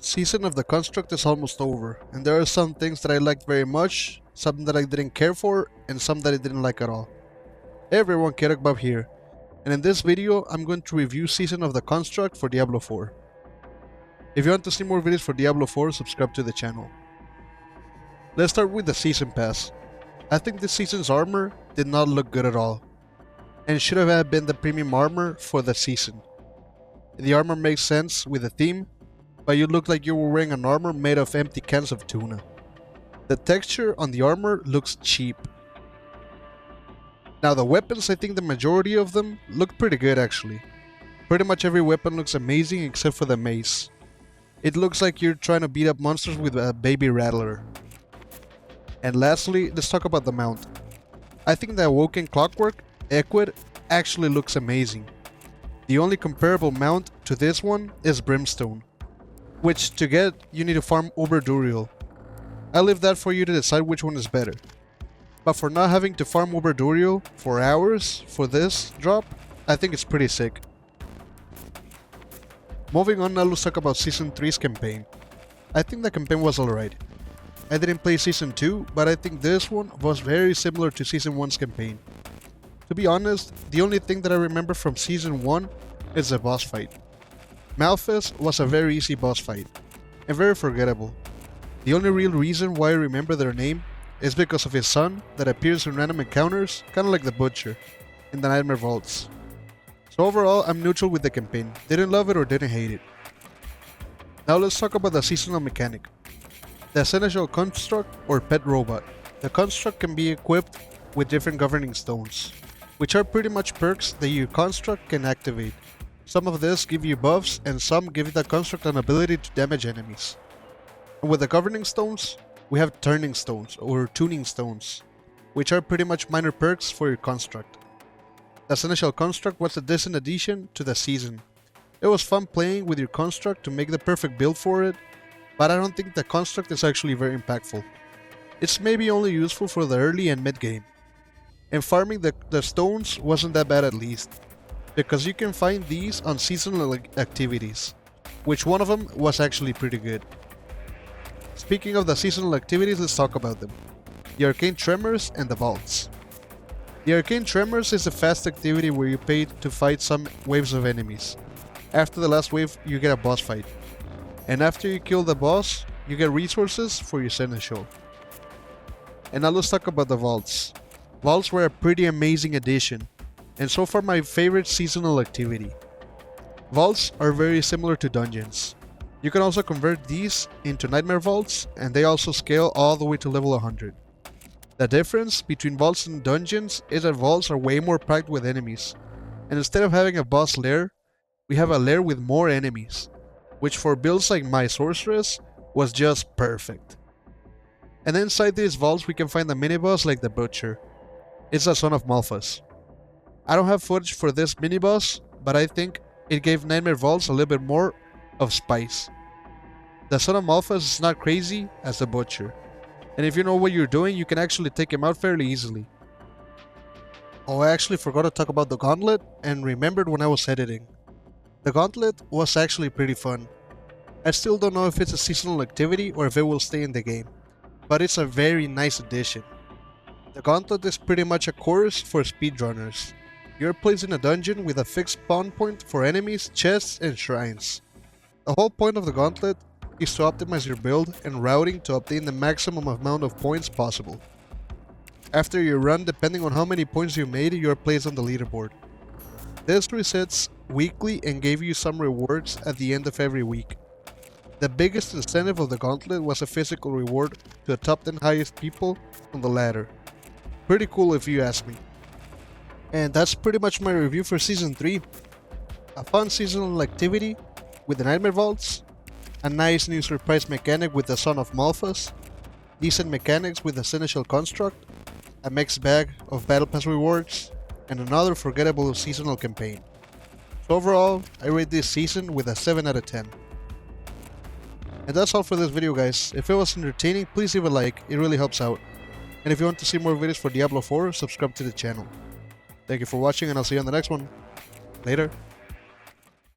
Season of the Construct is almost over, and there are some things that I liked very much, some that I didn't care for, and some that I didn't like at all. Hey everyone, Kerek here, and in this video I'm going to review Season of the Construct for Diablo 4. If you want to see more videos for Diablo 4, subscribe to the channel. Let's start with the Season Pass. I think this season's armor did not look good at all, and should have been the premium armor for the season. The armor makes sense with the theme, but you look like you were wearing an armor made of empty cans of tuna. The texture on the armor looks cheap. Now the weapons, I think the majority of them look pretty good actually. Pretty much every weapon looks amazing except for the mace. It looks like you're trying to beat up monsters with a baby rattler. And lastly, let's talk about the mount. I think the Awoken Clockwork Equid actually looks amazing. The only comparable mount to this one is Brimstone, which to get you need to farm Uber Duriel. I leave that for you to decide which one is better. But for not having to farm Uber Duriel for hours for this drop, I think it's pretty sick. Moving on, now let's talk about Season 3's campaign. I think the campaign was alright. I didn't play Season 2, but I think this one was very similar to Season 1's campaign. To be honest, the only thing that I remember from Season 1 is the boss fight. Malphas was a very easy boss fight, and very forgettable. The only real reason why I remember their name is because of his son that appears in random encounters, kinda like the Butcher, in the Nightmare Vaults. So overall, I'm neutral with the campaign, didn't love it or didn't hate it. Now let's talk about the seasonal mechanic. The Seneschal Construct or Pet Robot. The construct can be equipped with different governing stones, which are pretty much perks that your construct can activate. Some of this give you buffs and some give the construct an ability to damage enemies. And with the governing stones, we have turning stones or tuning stones, which are pretty much minor perks for your construct. The Seneschal Construct was a decent addition to the season. It was fun playing with your construct to make the perfect build for it, but I don't think the construct is actually very impactful. It's maybe only useful for the early and mid game. And farming the stones wasn't that bad at least, because you can find these on seasonal activities, which one of them was actually pretty good. Speaking of the seasonal activities, let's talk about them. The Arcane Tremors and the Vaults. The Arcane Tremors is a fast activity where you pay to fight some waves of enemies. After the last wave, you get a boss fight. And after you kill the boss, you get resources for your Seneschal. And now let's talk about the Vaults. Vaults were a pretty amazing addition, and so far my favorite seasonal activity. Vaults are very similar to dungeons. You can also convert these into Nightmare Vaults, and they also scale all the way to level 100. The difference between Vaults and dungeons is that Vaults are way more packed with enemies, and instead of having a boss lair, we have a lair with more enemies, which for builds like my Sorceress was just perfect. And inside these Vaults we can find a mini-boss like the Butcher. It's the son of Malphas. I don't have footage for this mini-boss, but I think it gave Nightmare Vaults a little bit more of spice. The son of Malphas is not crazy as the Butcher, and if you know what you're doing, you can actually take him out fairly easily. Oh, I actually forgot to talk about the Gauntlet and remembered when I was editing. The Gauntlet was actually pretty fun. I still don't know if it's a seasonal activity or if it will stay in the game, but it's a very nice addition. The Gauntlet is pretty much a course for speedrunners. You're placed in a dungeon with a fixed spawn point for enemies, chests, and shrines. The whole point of the Gauntlet is to optimize your build and routing to obtain the maximum amount of points possible. After your run, depending on how many points you made, you are placed on the leaderboard. This resets weekly and gave you some rewards at the end of every week. The biggest incentive of the Gauntlet was a physical reward to the top 10 highest people on the ladder. Pretty cool if you ask me. And that's pretty much my review for Season 3. A fun seasonal activity with the Nightmare Vaults, a nice new surprise mechanic with the Son of Malphas, decent mechanics with the Seneschal Construct, a mixed bag of Battle Pass rewards, and another forgettable seasonal campaign. So overall, I rate this season with a 7 out of 10. And that's all for this video guys. If it was entertaining, please leave a like, it really helps out. And if you want to see more videos for Diablo 4, subscribe to the channel. Thank you for watching and I'll see you on the next one. Later.